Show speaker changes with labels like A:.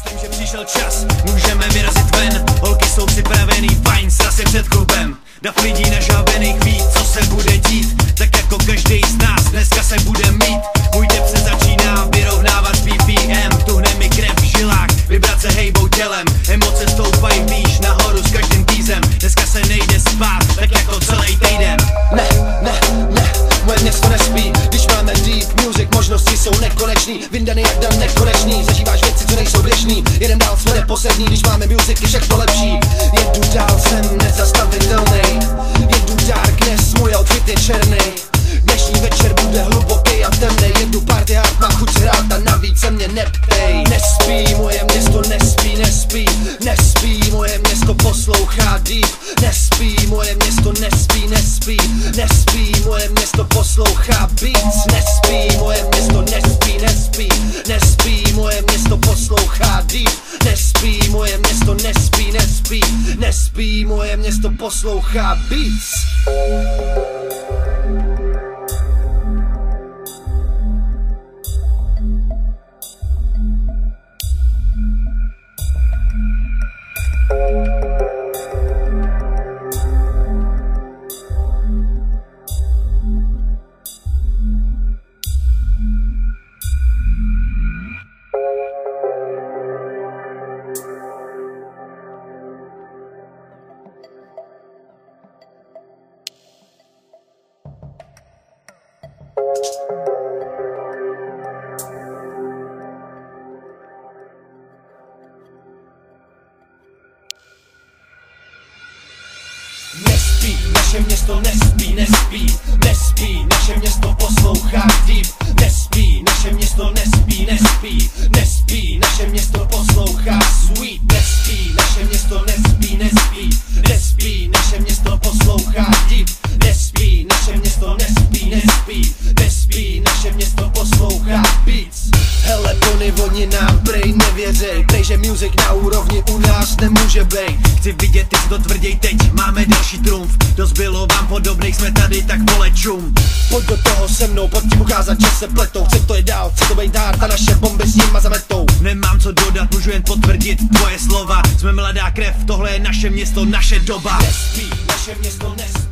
A: Myslím, že přišel čas, můžeme vyrazit ven. Holky jsou připravený, fajn, sraz je před klubem. Dav lidí nažábených ví, co se bude dít. Tak jako každý z nás, dneska se bude mít. Můj dep se začíná vyrovnávat s BPM. Tuhne mi krev v žilách, vibrace hejbou tělem. Emoce stoupají výš nahoru s každým týzem. Dneska se nejde spát, tak jako celý týden.
B: Ne, moje město nespí. Když máme deep music, možnosti jsou nekonečný. Vyndaný jak dan nekonečný, zažíváš věci, co nejsou běžný. Jedem dál, jsme neposlední, když máme music, je všechno lepší. Jedu dál, jsem nezastavitelný. Jedu darkness, můj outfit je černý. Dnešní večer bude hluboký a temnej. Jedu party hard, mám chuť hrát a navíc se mě neptej. Nespí, moje město nespí, nespí. Nespí, moje město poslouchá deep. Nespí, moje město nespí, nespí. Nespí, moje město poslouchá beats. Nespí, moje město nespí, nespí. Nespí, moje město poslouchá deep. Nespí, moje město nespí, nespí. Nespí, moje město poslouchá beats. Nespí, naše město nespí, nespí. Nespí, naše město poslouchá deep. Nespí, naše město nespí, nespí. Nespí, naše město poslouchá sweet. Nespí, naše město nespí, nespí. Nespí, naše město poslouchá deep. Nespí, naše město nespí, nespí. Nespí, naše město poslouchá beats. Hele Tony, oni nám prej nevěřej. Prej, že music na úrovni u nás nemůže bejt.
A: Chci vidět, ty si to tvrděj teď, máme další trumf. Dost bylo vám podobných, jsme tady, tak vole čum.
B: Pojď do toho se mnou, pojď ti ukázat, že se pletou. Chci to je dál, chci to bejt dát a naše bomby s nima zametou.
A: Nemám co dodat, můžu jen potvrdit tvoje slova. Jsme mladá krev, tohle je naše město, naše doba.
B: Nespí, naše město nespí.